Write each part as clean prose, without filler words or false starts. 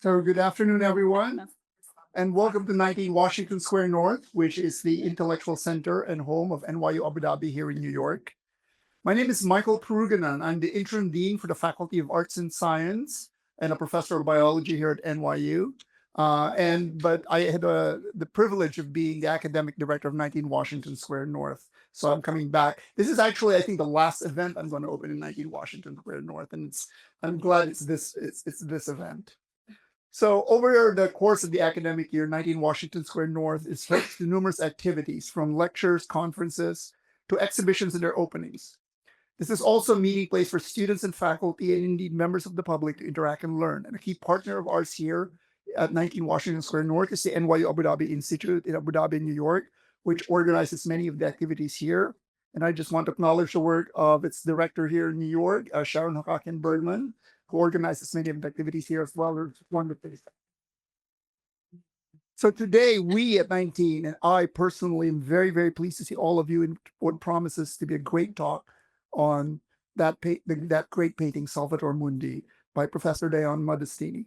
So good afternoon, everyone, and welcome to 19 Washington Square North, which is the intellectual center and home of NYU Abu Dhabi here in New York. My name is Michael Peruganan. I'm the interim dean for the Faculty of Arts and Science and a professor of biology here at NYU. But I had the privilege of being the academic director of 19 Washington Square North. So I'm coming back. This is actually, I think, the last event I'm going to open in 19 Washington Square North, and I'm glad it's this event. So over the course of the academic year, 19 Washington Square North is host to numerous activities from lectures, conferences, to exhibitions and their openings. This is also a meeting place for students and faculty and indeed members of the public to interact and learn. And a key partner of ours here at 19 Washington Square North is the NYU Abu Dhabi Institute in Abu Dhabi, New York, which organizes many of the activities here. And I just want to acknowledge the work of its director here in New York, Sharon Hokakin Bergman, who organizes many of the activities here as well. It's wonderful. So today, we at 19, and I personally am very, very pleased to see all of you in what promises to be a great talk on that great painting, Salvator Mundi, by Professor Dianne Modestini.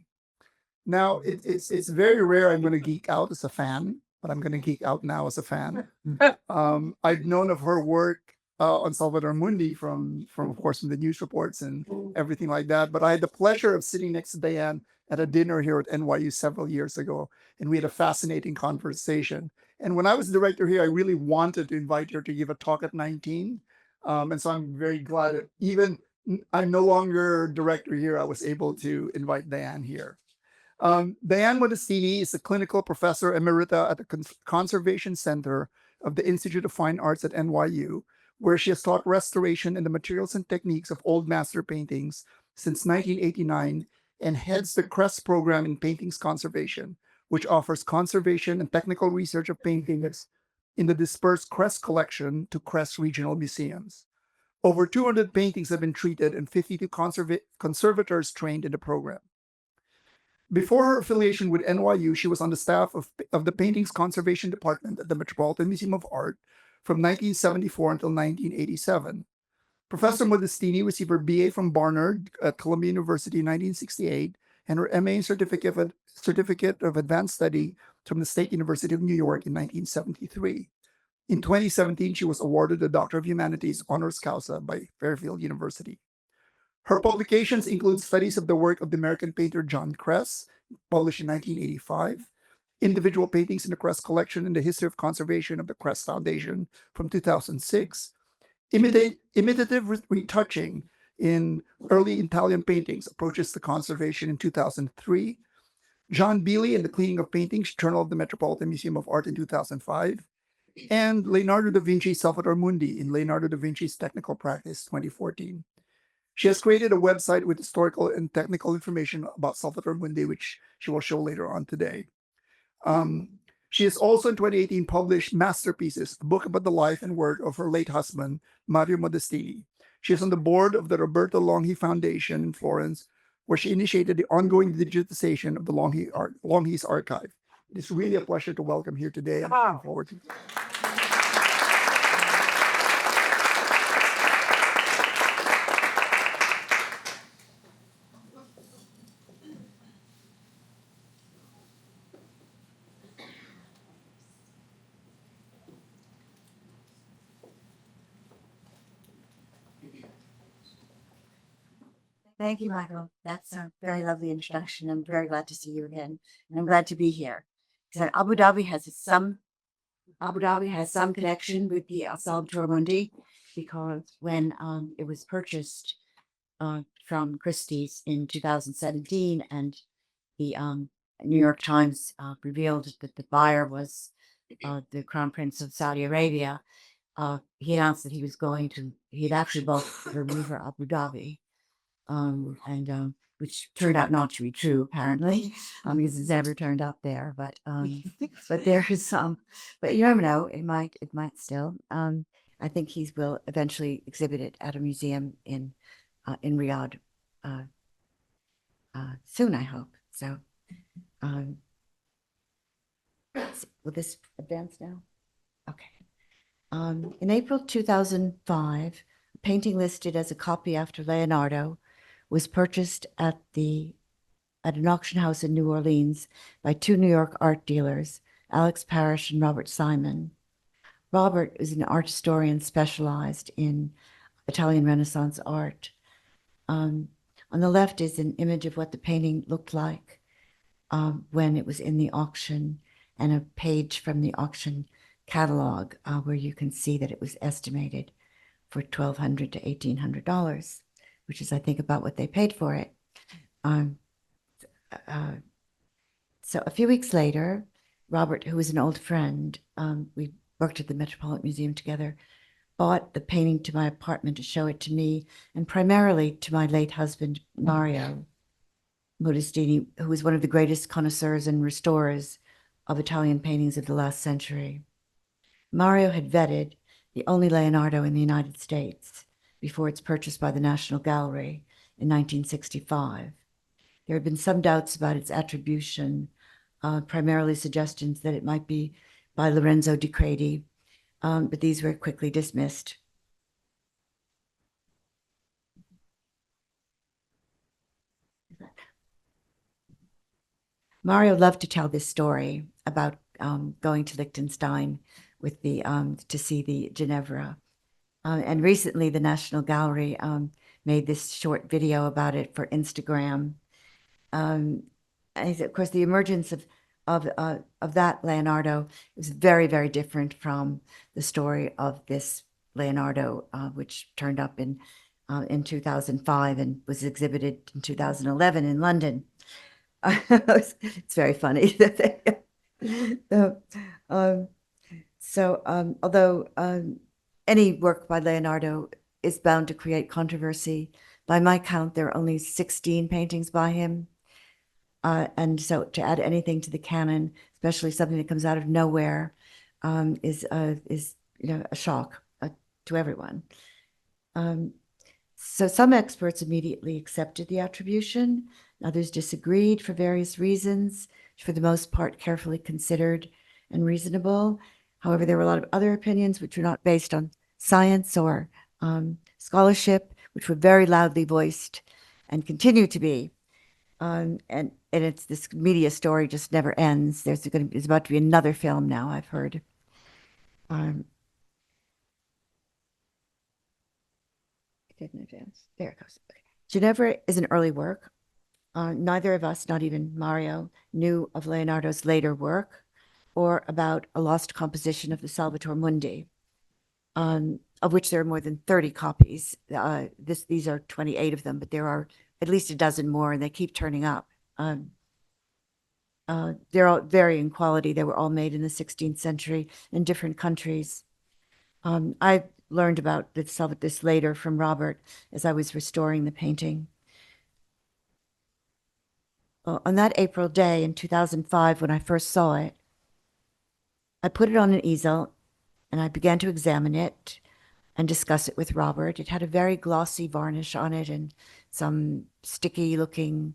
Now, it's very rare I'm going to geek out as a fan, but I'm going to geek out now as a fan. I've known of her work on Salvator Mundi from of course from the news reports and everything like that. But I had the pleasure of sitting next to Dianne at a dinner here at NYU several years ago, and we had a fascinating conversation. And when I was director here, I really wanted to invite her to give a talk at 19. And so I'm very glad that even I'm no longer director here, I was able to invite Dianne here. Dianne Modestini is a clinical professor emerita at the Conservation Center of the Institute of Fine Arts at NYU, where she has taught restoration and the materials and techniques of old master paintings since 1989 and heads the CREST program in paintings conservation, which offers conservation and technical research of paintings in the dispersed CREST collection to CREST regional museums. Over 200 paintings have been treated and 52 conservators trained in the program. Before her affiliation with NYU, she was on the staff of the Paintings Conservation Department at the Metropolitan Museum of Art from 1974 until 1987. Professor Modestini received her BA from Barnard at Columbia University in 1968 and her MA in Certificate of Advanced Study from the State University of New York in 1973. In 2017, she was awarded the Doctor of Humanities honoris causa by Fairfield University. Her publications include studies of the work of the American painter John Kress, published in 1985, individual paintings in the Kress collection and the history of conservation of the Kress Foundation from 2006, imitative retouching in early Italian paintings, approaches to conservation in 2003, John Beeley and the Cleaning of Paintings, Journal of the Metropolitan Museum of Art in 2005, and Leonardo da Vinci Salvator Mundi in Leonardo da Vinci's Technical Practice 2014. She has created a website with historical and technical information about Salvator Mundi, which she will show later on today. She has also in 2018 published Masterpieces, a book about the life and work of her late husband, Mario Modestini. She is on the board of the Roberto Longhi Foundation in Florence, where she initiated the ongoing digitization of the Longhi's archive. It's really a pleasure to welcome here today. I'm looking forward to it. Thank you, Michael. That's a very lovely introduction. I'm very glad to see you again, and I'm glad to be here. So Abu Dhabi has some connection with the Salvator Mundi, because when it was purchased from Christie's in 2017, and the New York Times revealed that the buyer was the Crown Prince of Saudi Arabia, he announced that he had actually bought the river Abu Dhabi. Which turned out not to be true, apparently, because it's never turned up there. But there is some. But you never know; it might still. I think he will eventually exhibit it at a museum in Riyadh soon. I hope so. Will this advance now? Okay. In April 2005, a painting listed as a copy after Leonardo was purchased at the at an auction house in New Orleans by two New York art dealers, Alex Parrish and Robert Simon. Robert is an art historian specialized in Italian Renaissance art. On the left is an image of what the painting looked like when it was in the auction, and a page from the auction catalog where you can see that it was estimated for $1,200 to $1,800, which is, I think, about what they paid for it. So a few weeks later, Robert, who was an old friend, we worked at the Metropolitan Museum together, bought the painting to my apartment to show it to me, and primarily to my late husband, Mario Modestini, who was one of the greatest connoisseurs and restorers of Italian paintings of the last century. Mario had vetted the only Leonardo in the United States before its purchase by the National Gallery in 1965. There had been some doubts about its attribution, primarily suggestions that it might be by Lorenzo di Credi, but these were quickly dismissed. Mario loved to tell this story about going to Liechtenstein with the to see the Ginevra. And recently, the National Gallery made this short video about it for Instagram. And of course, the emergence of that Leonardo is very, very different from the story of this Leonardo, which turned up in 2005 and was exhibited in 2011 in London. It's very funny. Although any work by Leonardo is bound to create controversy, by my count, there are only 16 paintings by him. And so to add anything to the canon, especially something that comes out of nowhere, is a shock to everyone. So some experts immediately accepted the attribution. Others disagreed for various reasons, for the most part carefully considered and reasonable. However, there were a lot of other opinions which were not based on science or scholarship, which were very loudly voiced and continue to be. And it's this media story just never ends. There's about to be another film now, I've heard. Didn't advance. There it goes. Okay. Ginevra is an early work. Neither of us, not even Mario, knew of Leonardo's later work or about a lost composition of the Salvator Mundi, of which there are more than 30 copies. These are 28 of them, but there are at least a dozen more, and they keep turning up. They're all varying quality. They were all made in the 16th century in different countries. I learned about this later from Robert as I was restoring the painting. On that April day in 2005, when I first saw it, I put it on an easel and I began to examine it and discuss it with Robert. It had a very glossy varnish on it and some sticky looking,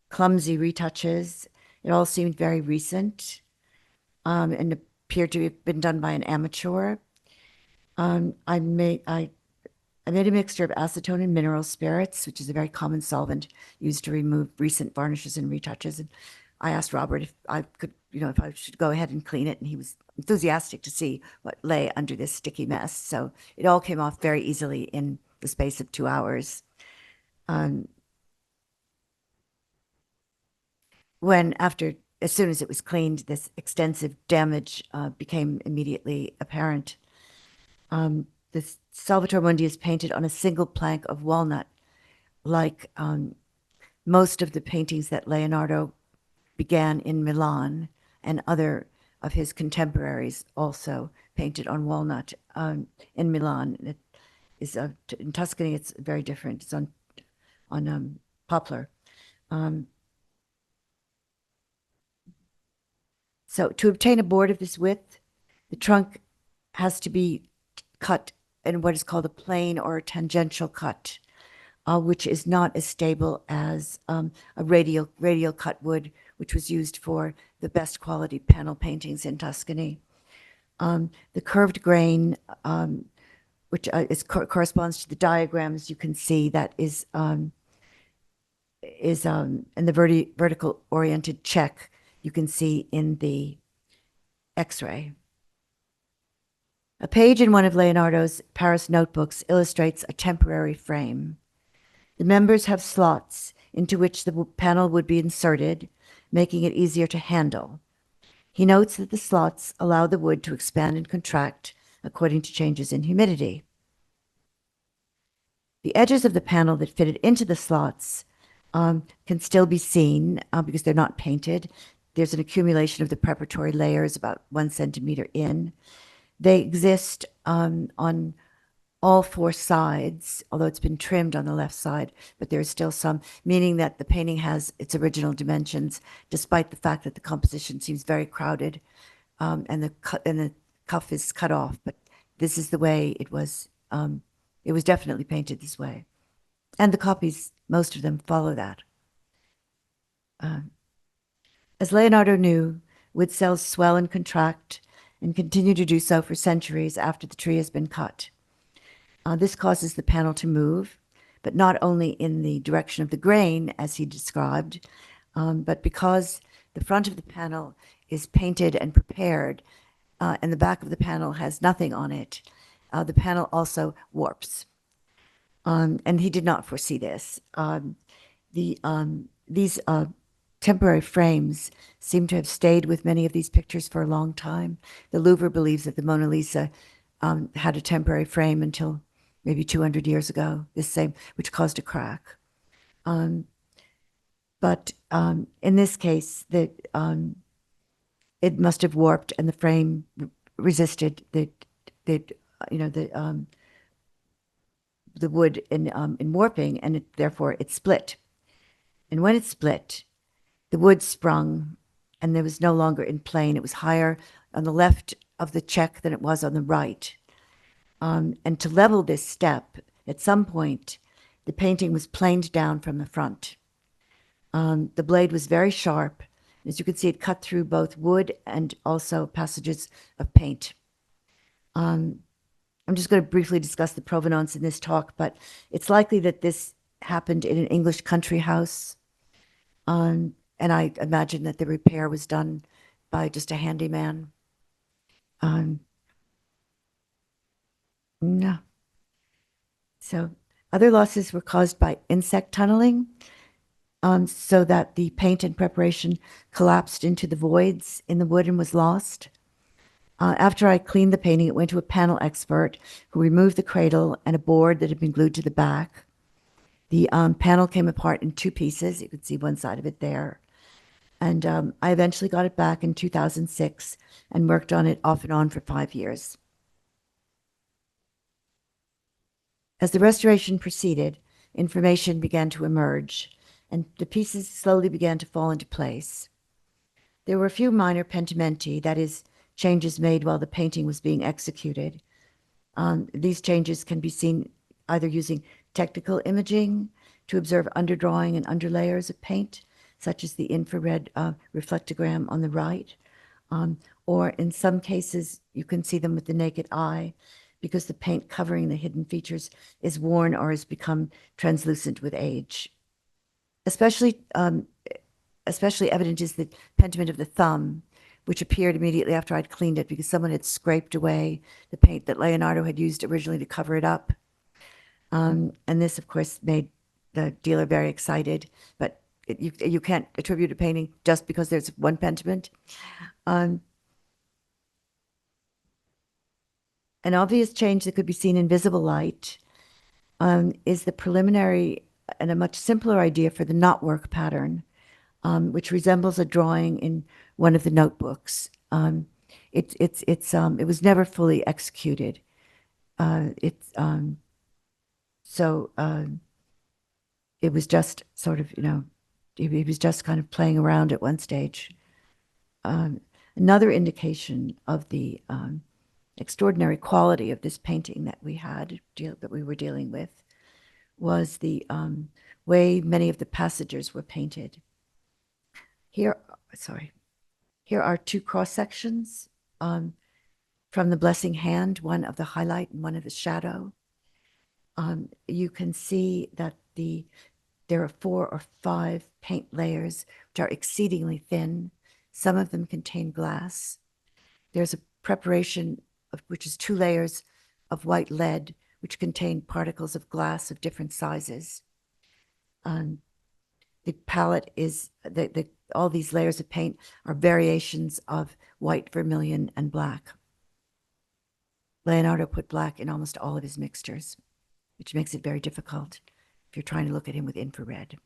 clumsy retouches. It all seemed very recent and appeared to have been done by an amateur. I made a mixture of acetone and mineral spirits, which is a very common solvent used to remove recent varnishes and retouches. And I asked Robert if I could, if I should go ahead and clean it, and he was enthusiastic to see what lay under this sticky mess. So it all came off very easily in the space of 2 hours. As soon as it was cleaned, this extensive damage became immediately apparent. The Salvator Mundi is painted on a single plank of walnut, like most of the paintings that Leonardo began in Milan, and other of his contemporaries also painted on walnut in Milan. It is in Tuscany. It's very different. It's on poplar. So to obtain a board of this width, the trunk has to be cut in what is called a plane or a tangential cut, which is not as stable as a radial cut wood, which was used for the best quality panel paintings in Tuscany. The curved grain, which corresponds to the diagrams you can see, that is is in the vertical oriented check you can see in the X-ray. A page in one of Leonardo's Paris notebooks illustrates a temporary frame. The members have slots into which the panel would be inserted, making it easier to handle. He notes that the slots allow the wood to expand and contract according to changes in humidity. The edges of the panel that fitted into the slots can still be seen because they're not painted. There's an accumulation of the preparatory layers about 1 centimeter in. They exist on all 4 sides, although it's been trimmed on the left side, but there's still some, meaning that the painting has its original dimensions, despite the fact that the composition seems very crowded and the cuff is cut off. But this is the way it was. It was definitely painted this way. And the copies, most of them, follow that. As Leonardo knew, wood cells swell and contract and continue to do so for centuries after the tree has been cut. This causes the panel to move, but not only in the direction of the grain, as he described, but because the front of the panel is painted and prepared, and the back of the panel has nothing on it, the panel also warps. And he did not foresee this. These temporary frames seem to have stayed with many of these pictures for a long time. The Louvre believes that the Mona Lisa had a temporary frame until maybe 200 years ago, this same, which caused a crack. But in this case, it must have warped, and the frame resisted the wood in warping, and therefore it split. And when it split, the wood sprung, and there was no longer in plane. It was higher on the left of the check than it was on the right. And to level this step, at some point, the painting was planed down from the front. The blade was very sharp. As you can see, it cut through both wood and also passages of paint. I'm just going to briefly discuss the provenance in this talk, but it's likely that this happened in an English country house. And I imagine that the repair was done by just a handyman. No. So other losses were caused by insect tunneling, so that the paint and preparation collapsed into the voids in the wood and was lost. After I cleaned the painting, it went to a panel expert who removed the cradle and a board that had been glued to the back. The panel came apart in 2 pieces. You could see one side of it there. And I eventually got it back in 2006 and worked on it off and on for 5 years. As the restoration proceeded, information began to emerge, and the pieces slowly began to fall into place. There were a few minor pentimenti, that is, changes made while the painting was being executed. These changes can be seen either using technical imaging to observe underdrawing and underlayers of paint, such as the infrared reflectogram on the right, or in some cases, you can see them with the naked eye because the paint covering the hidden features is worn or has become translucent with age. Especially evident is the pentiment of the thumb, which appeared immediately after I'd cleaned it because someone had scraped away the paint that Leonardo had used originally to cover it up. And this, of course, made the dealer very excited, but you can't attribute a painting just because there's one pentiment. An obvious change that could be seen in visible light is the preliminary and a much simpler idea for the knotwork pattern, which resembles a drawing in one of the notebooks. It was never fully executed. It was just sort of, he was just kind of playing around at one stage. Another indication of the extraordinary quality of this painting that we were dealing with was the way many of the passages were painted. Here are 2 cross sections from the blessing hand, one of the highlight and one of the shadow. You can see that the there are 4 or 5 paint layers which are exceedingly thin. Some of them contain glass. There's a preparation of which is 2 layers of white lead, which contain particles of glass of different sizes. The palette is all these layers of paint are variations of white, vermilion, and black. Leonardo put black in almost all of his mixtures, which makes it very difficult if you're trying to look at him with infrared.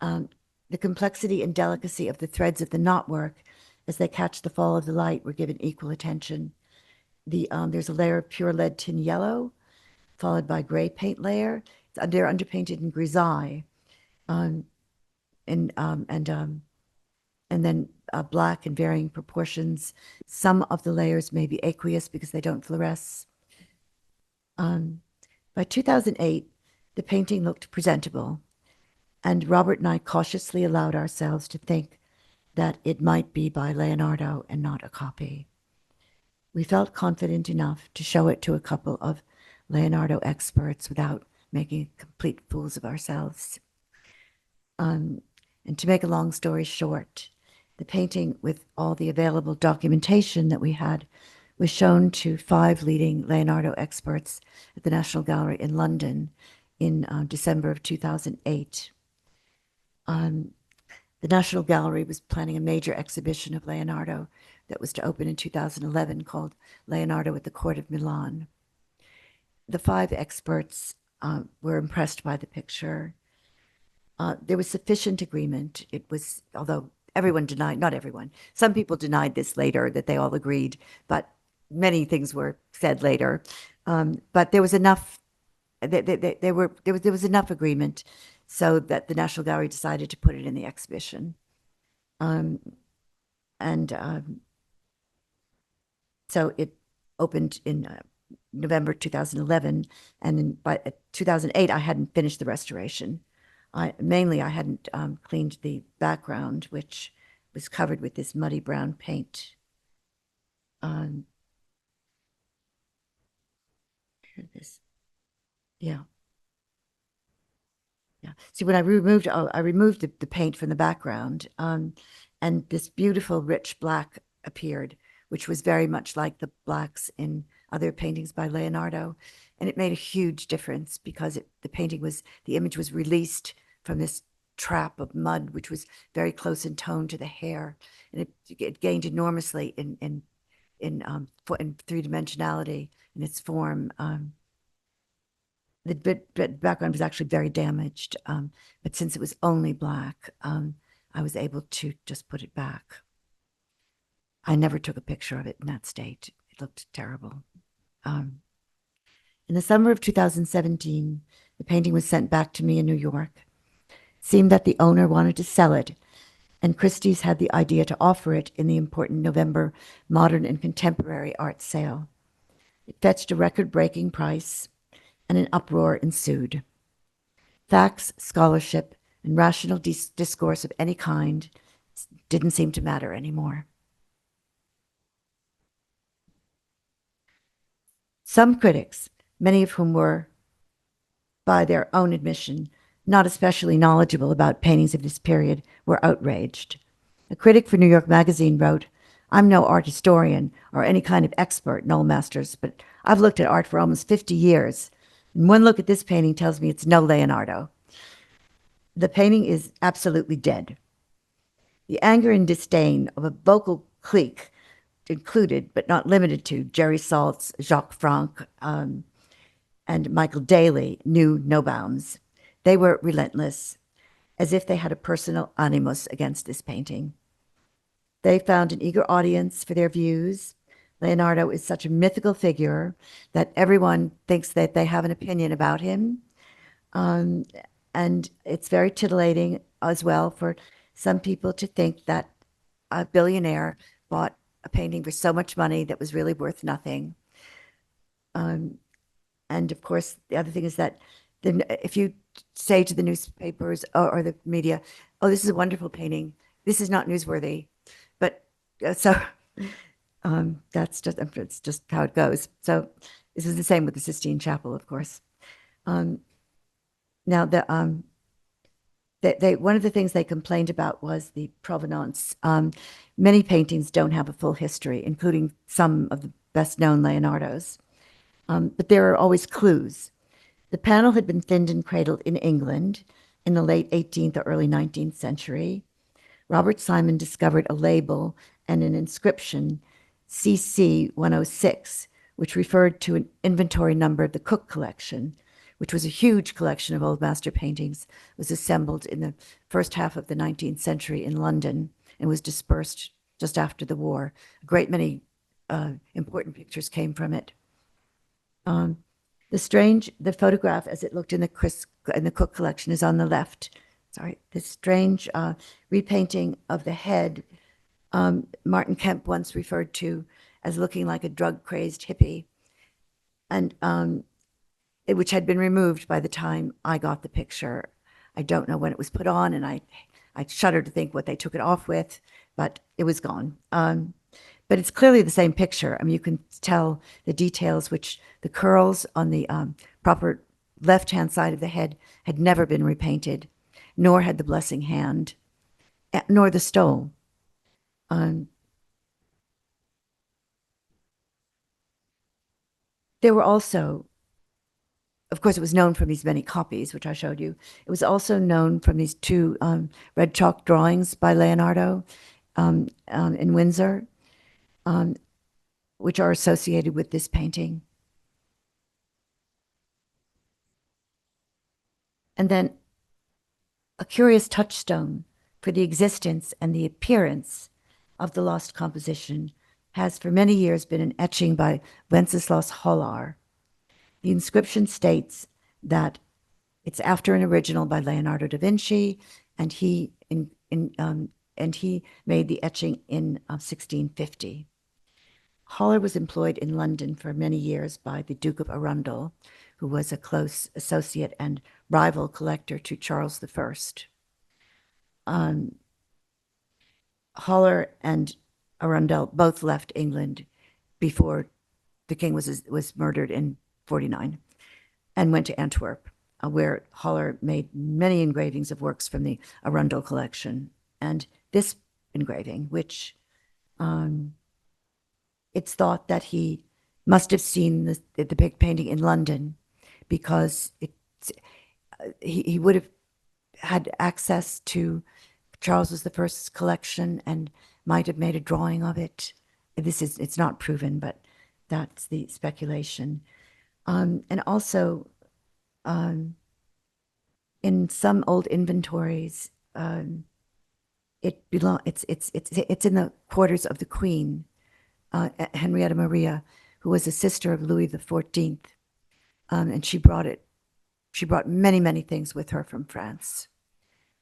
The complexity and delicacy of the threads of the knotwork as they catch the fall of the light were given equal attention. There's a layer of pure lead tin yellow, followed by gray paint layer. They're underpainted in grisaille, and then black in varying proportions. Some of the layers may be aqueous because they don't fluoresce. By 2008, the painting looked presentable, and Robert and I cautiously allowed ourselves to think that it might be by Leonardo and not a copy. We felt confident enough to show it to a couple of Leonardo experts without making complete fools of ourselves. And to make a long story short, the painting, with all the available documentation that we had, was shown to 5 leading Leonardo experts at the National Gallery in London in December of 2008. The National Gallery was planning a major exhibition of Leonardo that was to open in 2011 called Leonardo at the Court of Milan. The 5 experts were impressed by the picture. There was sufficient agreement. It was, although everyone denied, not everyone, some people denied this later, that they all agreed, but many things were said later. But there was enough, there was enough agreement so that the National Gallery decided to put it in the exhibition. So it opened in November 2011, and by 2008, I hadn't finished the restoration. Mainly, I hadn't cleaned the background, which was covered with this muddy brown paint. Yeah. Yeah. See, when I removed the paint from the background, and this beautiful rich black appeared, which was very much like the blacks in other paintings by Leonardo. And it made a huge difference because the image was released from this trap of mud, which was very close in tone to the hair. And it gained enormously in three-dimensionality in its form. The background was actually very damaged, but since it was only black, I was able to just put it back. I never took a picture of it in that state. It looked terrible. In the summer of 2017, the painting was sent back to me in New York. It seemed that the owner wanted to sell it, and Christie's had the idea to offer it in the important November Modern and Contemporary Art Sale. It fetched a record-breaking price, and an uproar ensued. Facts, scholarship, and rational discourse of any kind didn't seem to matter anymore. Some critics, many of whom were, by their own admission, not especially knowledgeable about paintings of this period, were outraged. A critic for New York Magazine wrote, "I'm no art historian or any kind of expert, Noel Masters, but I've looked at art for almost 50 years. And one look at this painting tells me it's no Leonardo. The painting is absolutely dead." The anger and disdain of a vocal clique included, but not limited to, Jerry Saltz, Jacques Franck, and Michael Daly knew no bounds. They were relentless, as if they had a personal animus against this painting. They found an eager audience for their views. Leonardo is such a mythical figure that everyone thinks that they have an opinion about him. And it's very titillating as well for some people to think that a billionaire bought a painting for so much money that was really worth nothing. And of course, the other thing is that if you say to the newspapers or the media, "Oh, this is a wonderful painting," this is not newsworthy. But so it's just how it goes. So this is the same with the Sistine Chapel, of course. Now one of the things they complained about was the provenance. Many paintings don't have a full history, including some of the best-known Leonardo's. But there are always clues. The panel had been thinned and cradled in England in the late 18th or early 19th century. Robert Simon discovered a label and an inscription, CC 106, which referred to an inventory number of the Cook collection, which was a huge collection of old master paintings, was assembled in the first half of the 19th century in London and was dispersed just after the war. A great many important pictures came from it. The photograph as it looked in the Cook collection is on the left. Sorry, this strange repainting of the head, Martin Kemp once referred to as looking like a drug-crazed hippie, and which had been removed by the time I got the picture. I don't know when it was put on, and I shudder to think what they took it off with, but it was gone. But it's clearly the same picture. I mean, you can tell the details, which the curls on the proper left-hand side of the head had never been repainted, nor had the blessing hand, nor the stole. There were also, of course, it was known from these many copies, which I showed you. It was also known from these two red chalk drawings by Leonardo in Windsor, which are associated with this painting. And then a curious touchstone for the existence and the appearance of the lost composition has for many years been an etching by Wenceslaus Hollar. The inscription states that it's after an original by Leonardo da Vinci, and he made the etching in 1650. Hollar was employed in London for many years by the Duke of Arundel, who was a close associate and rival collector to Charles I. Hollar and Arundel both left England before the king was murdered in 49 and went to Antwerp, where Hollar made many engravings of works from the Arundel collection. And this engraving, which it's thought that he must have seen the big painting in London, because he would have had access to Charles I's collection and might have made a drawing of it. It's not proven, but that's the speculation. And also, in some old inventories, it's in the quarters of the Queen, Henrietta Maria, who was a sister of Louis XIV, and she brought many, many things with her from France,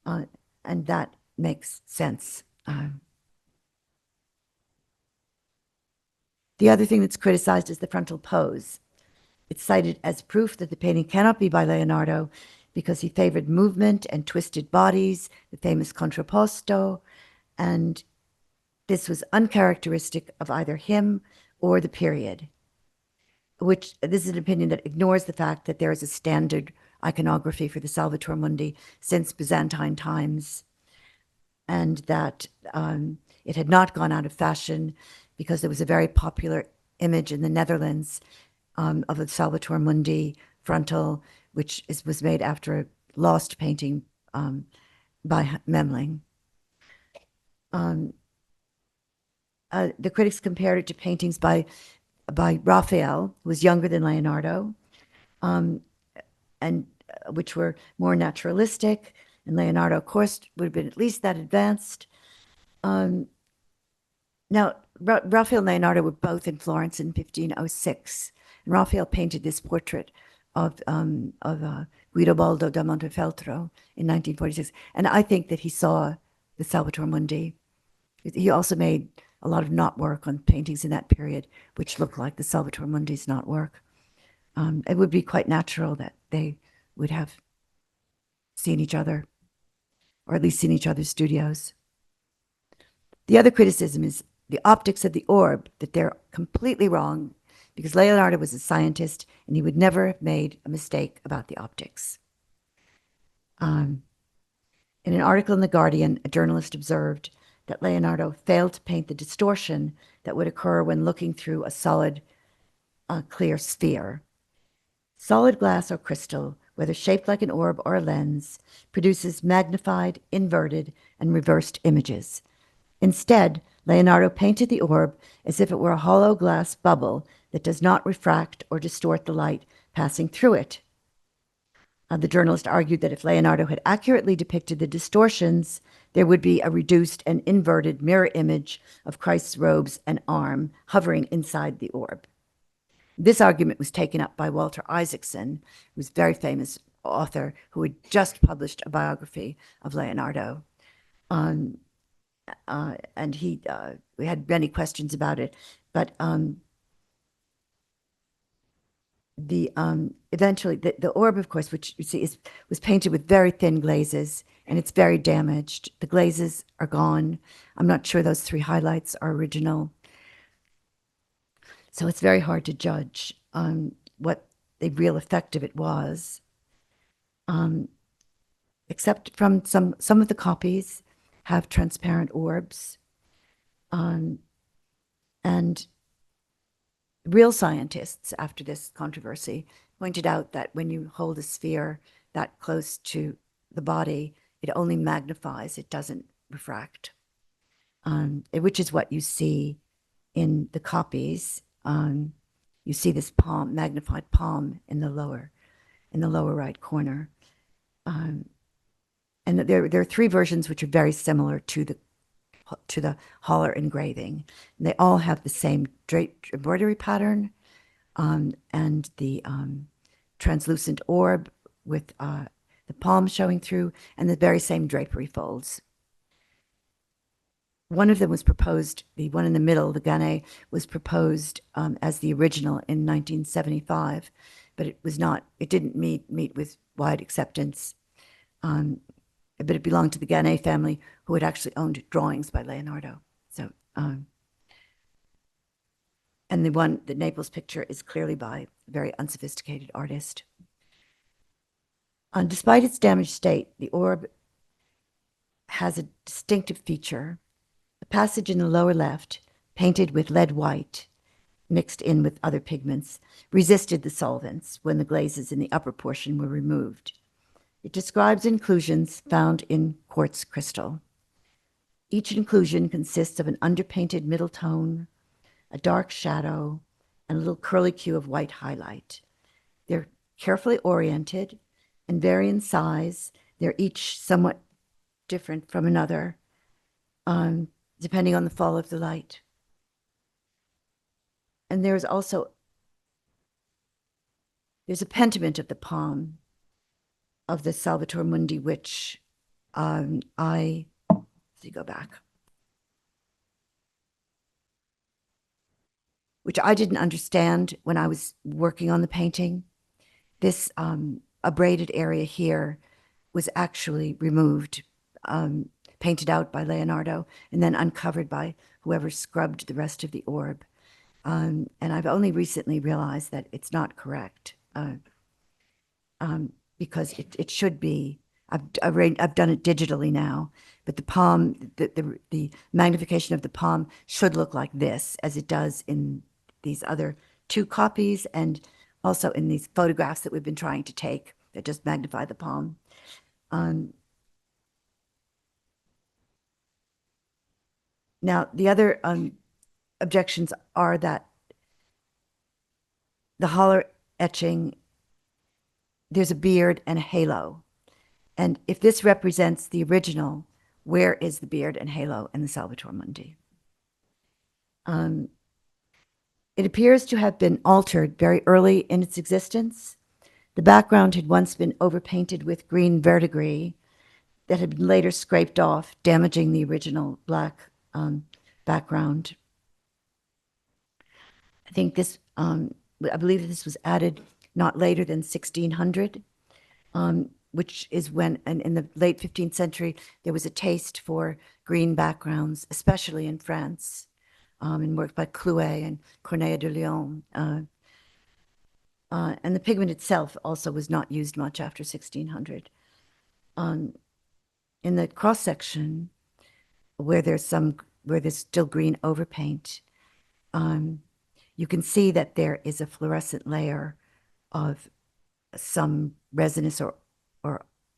and that makes sense. The other thing that's criticized is the frontal pose. It's cited as proof that the painting cannot be by Leonardo because he favored movement and twisted bodies, the famous contrapposto, and this was uncharacteristic of either him or the period, which this is an opinion that ignores the fact that there is a standard iconography for the Salvator Mundi since Byzantine times, and that it had not gone out of fashion because there was a very popular image in the Netherlands of a Salvator Mundi frontal, which was made after a lost painting by Memling. The critics compared it to paintings by Raphael, who was younger than Leonardo, and which were more naturalistic, and Leonardo, of course, would have been at least that advanced. Now, Raphael and Leonardo were both in Florence in 1506, and Raphael painted this portrait of Guidobaldo da Montefeltro in 1946, and I think that he saw the Salvator Mundi. He also made a lot of knot work on paintings in that period, which looked like the Salvator Mundi's knot work. It would be quite natural that they would have seen each other, or at least seen each other's studios. The other criticism is the optics of the orb, that they're completely wrong, because Leonardo was a scientist and he would never have made a mistake about the optics. In an article in The Guardian, a journalist observed that Leonardo failed to paint the distortion that would occur when looking through a solid, clear sphere. Solid glass or crystal, whether shaped like an orb or a lens, produces magnified, inverted, and reversed images. Instead, Leonardo painted the orb as if it were a hollow glass bubble that does not refract or distort the light passing through it. The journalist argued that if Leonardo had accurately depicted the distortions, there would be a reduced and inverted mirror image of Christ's robes and arm hovering inside the orb. This argument was taken up by Walter Isaacson, who's a very famous author who had just published a biography of Leonardo. And we had many questions about it, but eventually the orb, of course, which you see was painted with very thin glazes, and it's very damaged. The glazes are gone. I'm not sure those three highlights are original. So it's very hard to judge what the real effect of it was. Except from some of the copies have transparent orbs. And real scientists, after this controversy, pointed out that when you hold a sphere that close to the body, it only magnifies, it doesn't refract, which is what you see in the copies. You see this palm, magnified palm in the lower right corner. And there are three versions which are very similar to the Haller engraving. And they all have the same draped embroidery pattern and the translucent orb with the palm showing through and the very same drapery folds. One of them was proposed, the one in the middle, the Gannet, was proposed as the original in 1975, but it didn't meet with wide acceptance. But it belonged to the Gannet family, who had actually owned drawings by Leonardo. So, and the Naples picture is clearly by a very unsophisticated artist. Despite its damaged state, the orb has a distinctive feature. The passage in the lower left, painted with lead white, mixed in with other pigments, resisted the solvents when the glazes in the upper portion were removed. It describes inclusions found in quartz crystal. Each inclusion consists of an underpainted middle tone, a dark shadow, and a little curlicue of white highlight. They're carefully oriented and vary in size. They're each somewhat different from another, depending on the fall of the light. And there's a pentiment of the palm of the Salvator Mundi, which which I didn't understand when I was working on the painting. This abraded area here was actually removed, painted out by Leonardo, and then uncovered by whoever scrubbed the rest of the orb. And I've only recently realized that it's not correct, because it should be. I've done it digitally now, but the palm, the magnification of the palm should look like this, as it does in these other two copies, and also in these photographs that we've been trying to take that just magnify the palm. Now, the other objections are that the Haller etching, there's a beard and a halo. And if this represents the original, where is the beard and halo in the Salvator Mundi? It appears to have been altered very early in its existence. The background had once been overpainted with green verdigris that had been later scraped off, damaging the original black background. I think this, I believe this was added not later than 1600, which is when, in the late 15th century, there was a taste for green backgrounds, especially in France, in work by Clouet and Corneille de Leon. And the pigment itself also was not used much after 1600. in the cross section where there's still green overpaint, you can see that there is a fluorescent layer of some resinous or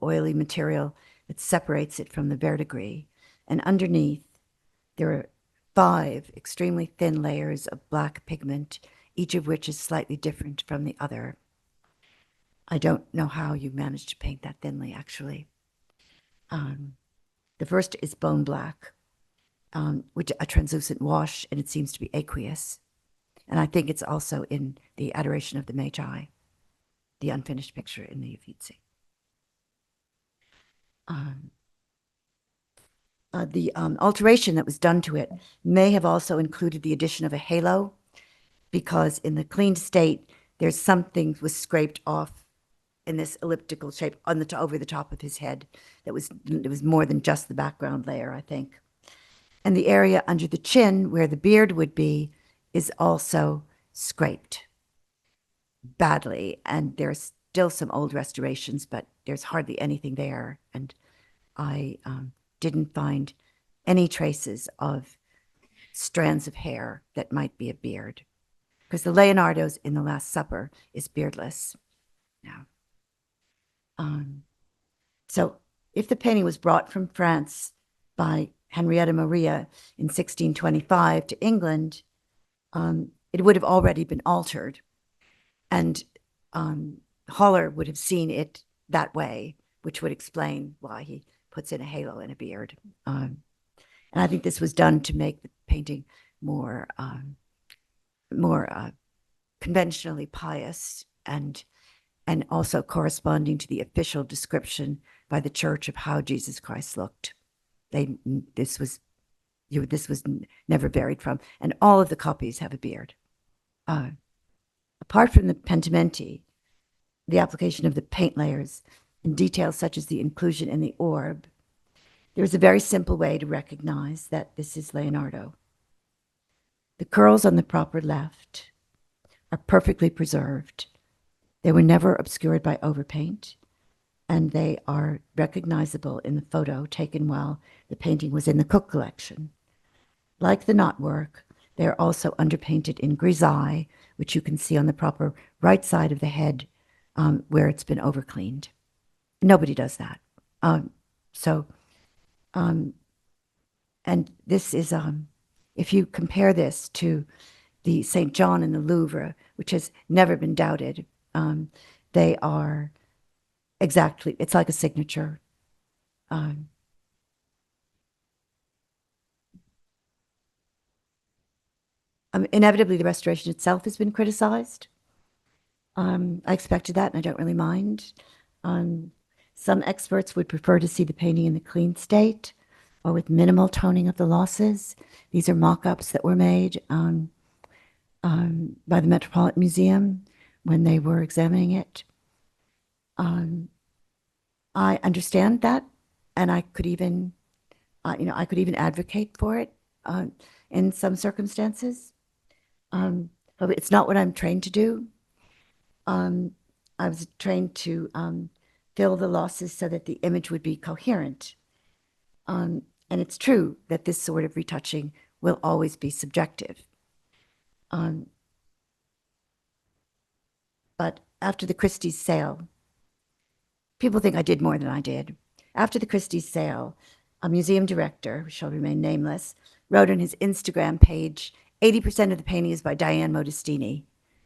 oily material that separates it from the verdigris. And underneath, there are 5 extremely thin layers of black pigment, each of which is slightly different from the other. I don't know how you managed to paint that thinly, actually. The first is bone black, which a translucent wash, and it seems to be aqueous. And I think it's also in the Adoration of the Magi, the unfinished picture in the Uffizi. The alteration that was done to it may have also included the addition of a halo, because in the cleaned state, there's something was scraped off in this elliptical shape over the top of his head. It was more than just the background layer, I think. And the area under the chin where the beard would be is also scraped badly. And there's still some old restorations, but there's hardly anything there. And I didn't find any traces of strands of hair that might be a beard, because the Leonardo's in the Last Supper is beardless now. So if the painting was brought from France by Henrietta Maria in 1625 to England, it would have already been altered, and Holler would have seen it that way, which would explain why he puts in a halo and a beard. And I think this was done to make the painting more conventionally pious, and also corresponding to the official description by the church of how Jesus Christ looked. This was never varied from, and all of the copies have a beard. Apart from the pentimenti, the application of the paint layers and details such as the inclusion in the orb, there is a very simple way to recognize that this is Leonardo. The curls on the proper left are perfectly preserved. They were never obscured by overpaint, and they are recognizable in the photo taken while the painting was in the Cook collection. Like the knotwork, they are also underpainted in grisaille, which you can see on the proper right side of the head where it's been overcleaned. Nobody does that. And this is, if you compare this to the St. John in the Louvre, which has never been doubted, they are exactly, it's like a signature. Inevitably, the restoration itself has been criticized. I expected that, and I don't really mind. Some experts would prefer to see the painting in the clean state or with minimal toning of the losses. These are mock-ups that were made by the Metropolitan Museum when they were examining it. I understand that, and I could even, advocate for it in some circumstances. But it's not what I'm trained to do. I was trained to fill the losses so that the image would be coherent. And it's true that this sort of retouching will always be subjective. But after the Christie's sale, people think I did more than I did. After the Christie's sale, a museum director, who shall remain nameless, wrote on his Instagram page, 80% of the painting is by Dianne Modestini.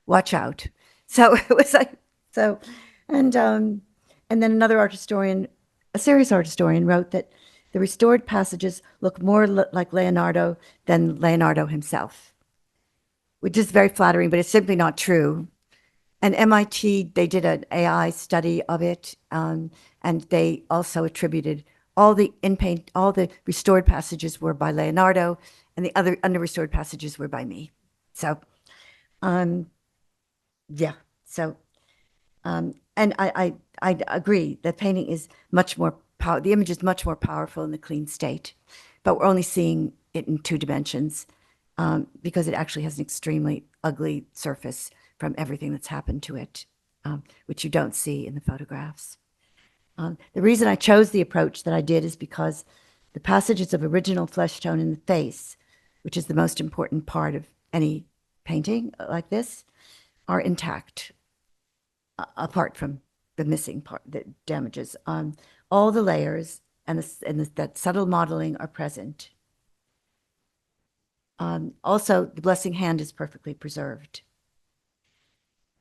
Watch out. So it was like, and then another art historian, a serious art historian, wrote that the restored passages look more like Leonardo than Leonardo himself, which is very flattering, but it's simply not true. And MIT, they did an AI study of it, and they also attributed all the restored passages were by Leonardo, and the other under-restored passages were by me. So, yeah. So, and I agree that painting is much more the image is much more powerful in the clean state, but we're only seeing it in 2 dimensions because it actually has an extremely ugly surface from everything that's happened to it, which you don't see in the photographs. The reason I chose the approach that I did is because the passages of original flesh tone in the face, which is the most important part of any painting like this, are intact, apart from the missing part that damages. All the layers and that subtle modeling are present. Also, the blessing hand is perfectly preserved.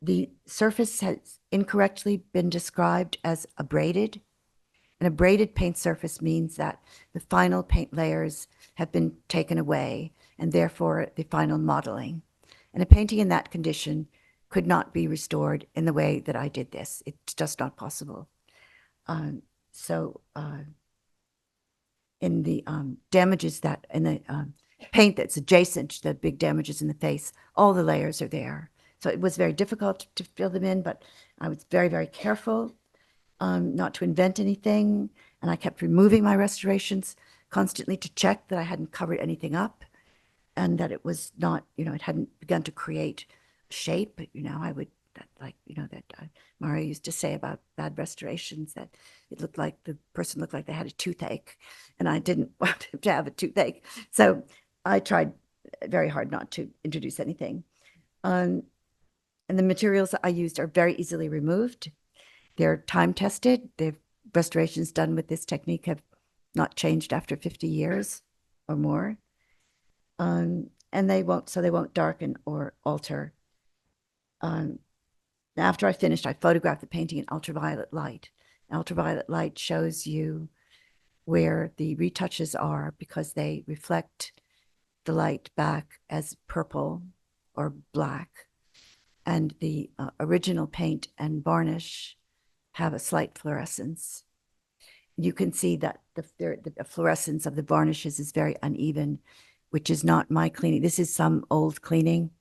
The surface has incorrectly been described as abraded. An abraded paint surface means that the final paint layers have been taken away, and therefore the final modeling. And a painting in that condition could not be restored in the way that I did this. It's just not possible. In the damages that, in the paint that's adjacent to the big damages in the face, all the layers are there. So it was very difficult to fill them in, but I was very, very careful not to invent anything. And I kept removing my restorations constantly to check that I hadn't covered anything up and that it was not, it hadn't begun to create shape. I would, Mario used to say about bad restorations, that it looked like the person looked like they had a toothache, and I didn't want him to have a toothache. So I tried very hard not to introduce anything. And the materials I used are very easily removed. They're time tested. The restorations done with this technique have not changed after 50 years or more. And they won't darken or alter. After I finished, I photographed the painting in ultraviolet light. Ultraviolet light shows you where the retouches are because they reflect the light back as purple or black. And the original paint and varnish have a slight fluorescence. You can see that the fluorescence of the varnishes is very uneven, which is not my cleaning. This is some old cleaning.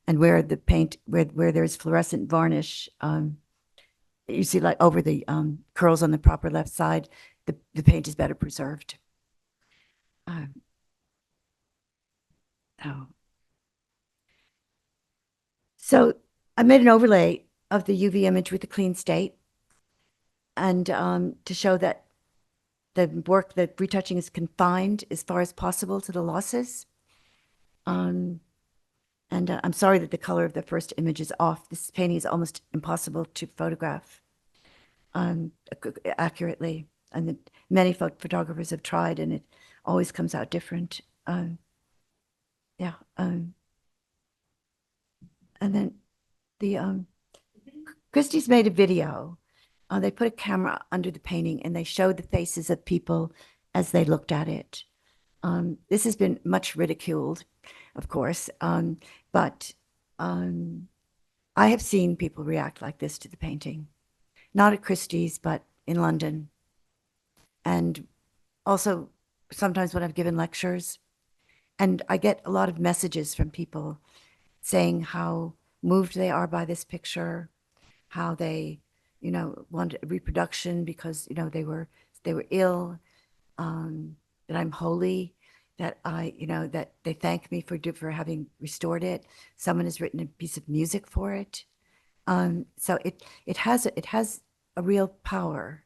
And where the paint, where there's fluorescent varnish, you see like over the curls on the proper left side, the paint is better preserved. So I made an overlay of the UV image with a clean state, and to show that the retouching is confined as far as possible to the losses. I'm sorry that the color of the first image is off. This painting is almost impossible to photograph accurately. And many photographers have tried, and it always comes out different. And then Christie's made a video. They put a camera under the painting, and they showed the faces of people as they looked at it. This has been much ridiculed, of course, but I have seen people react like this to the painting, not at Christie's, but in London. And also sometimes when I've given lectures, and I get a lot of messages from people saying how moved they are by this picture, how they, wanted a reproduction because, they were ill, that I'm holy, that that they thank me for having restored it. Someone has written a piece of music for it. So it has a real power.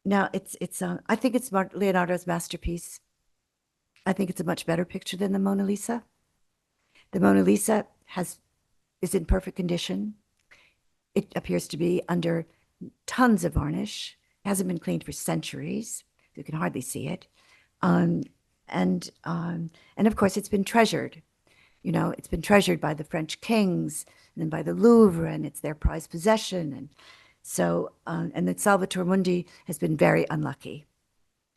Now I think it's Leonardo's masterpiece. I think it's a much better picture than the Mona Lisa. The Mona Lisa is in perfect condition. It appears to be under tons of varnish. It hasn't been cleaned for centuries. You can hardly see it. And of course, it's been treasured. It's been treasured by the French kings and then by the Louvre, and it's their prized possession. And so, and then Salvator Mundi has been very unlucky.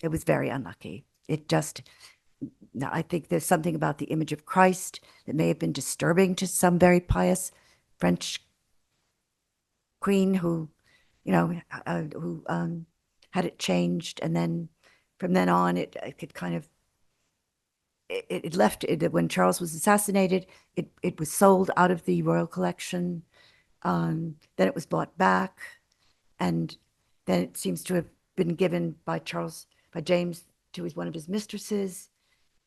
It was very unlucky. I think there's something about the image of Christ that may have been disturbing to some very pious French queen who had it changed, and then from then on it could kind of it left it when Charles was assassinated. It was sold out of the royal collection. Then it was bought back, and then it seems to have been given by James to one of his mistresses,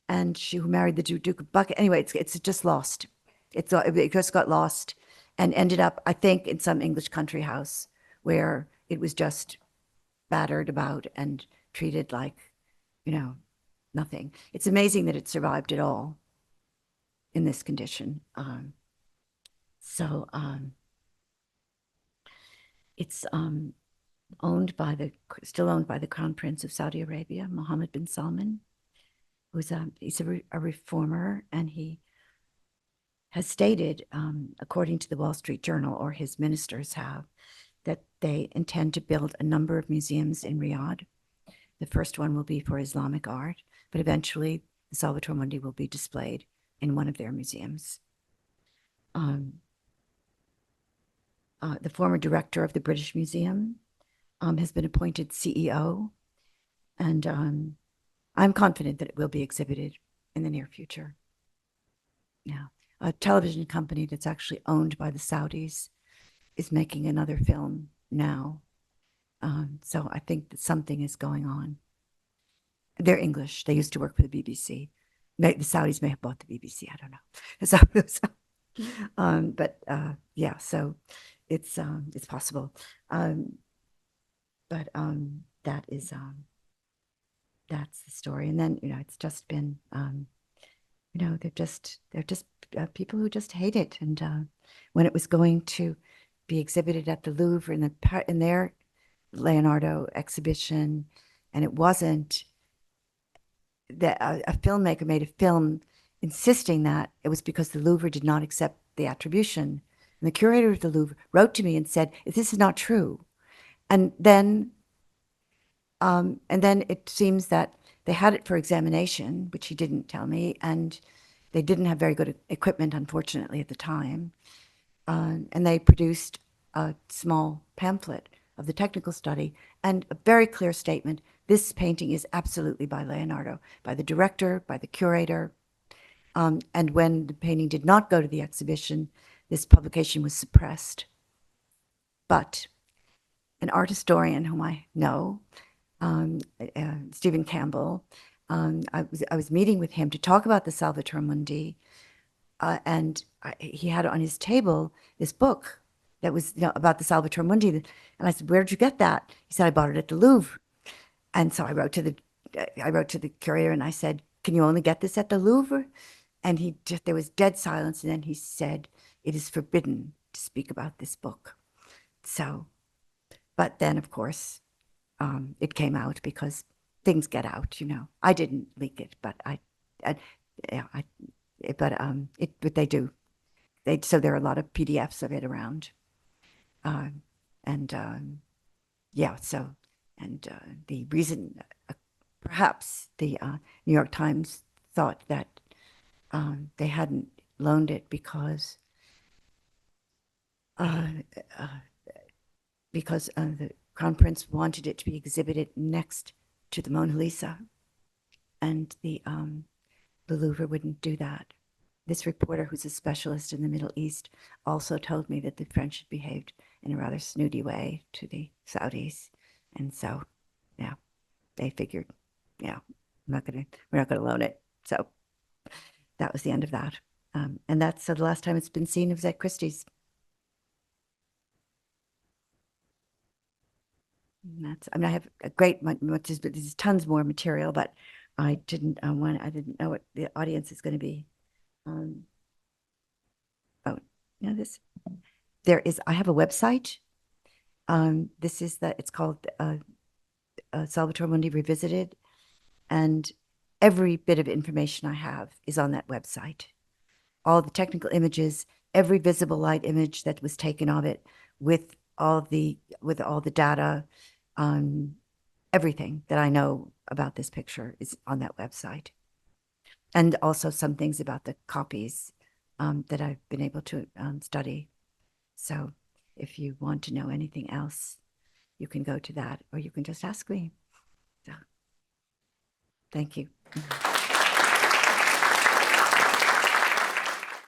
and who married the Duke of Buckingham. Anyway, it's just lost. It just got lost, and ended up, I think, in some English country house where it was just battered about and treated like, nothing. It's amazing that it survived at all in this condition. It's still owned by the Crown Prince of Saudi Arabia, Mohammed bin Salman, he's a reformer, and he has stated, according to the Wall Street Journal, or his ministers have, that they intend to build a number of museums in Riyadh. The first one will be for Islamic art, but eventually the Salvator Mundi will be displayed in one of their museums. The former director of the British Museum has been appointed CEO, and I'm confident that it will be exhibited in the near future. Yeah, a television company that's actually owned by the Saudis is making another film now. So I think that something is going on. They're English. They used to work for the BBC. The Saudis may have bought the BBC. I don't know. But yeah, so it's possible. But that is that's the story. And then it's just been they're just people who just hate it. And when it was going to be exhibited at the Louvre in their Leonardo exhibition, and it wasn't, that a filmmaker made a film insisting that it was because the Louvre did not accept the attribution. And the curator of the Louvre wrote to me and said, "This is not true." And then it seems that they had it for examination, which he didn't tell me, and they didn't have very good equipment, unfortunately, at the time. And they produced a small pamphlet of the technical study and a very clear statement: this painting is absolutely by Leonardo, by the director, by the curator. And when the painting did not go to the exhibition, this publication was suppressed. But an art historian whom I know, Stephen Campbell, I was meeting with him to talk about the Salvator Mundi, and he had on his table this book that was about the Salvator Mundi, and I said, "Where did you get that?" He said, "I bought it at the Louvre." And so I wrote to the curator and I said, "Can you only get this at the Louvre?" And there was dead silence, and then he said, "It is forbidden to speak about this book." So, but then of course, it came out because things get out, I didn't leak it, but but they do. So there are a lot of PDFs of it around. Yeah, so, and the reason, perhaps the New York Times thought that they hadn't loaned it because the Crown Prince wanted it to be exhibited next to the Mona Lisa, and the Louvre wouldn't do that. This reporter, who's a specialist in the Middle East, also told me that the French had behaved in a rather snooty way to the Saudis, and so, yeah, they figured, we're not gonna loan it. So that was the end of that. And so the last time it's been seen was at Christie's. I have a great much. There's tons more material, but I didn't know what the audience is going to be. I have a website. It's called Salvator Mundi Revisited, and every bit of information I have is on that website. All the technical images, every visible light image that was taken of it, with all the data, everything that I know about this picture is on that website. And also some things about the copies that I've been able to study. So if you want to know anything else, you can go to that, or you can just ask me. So, thank you.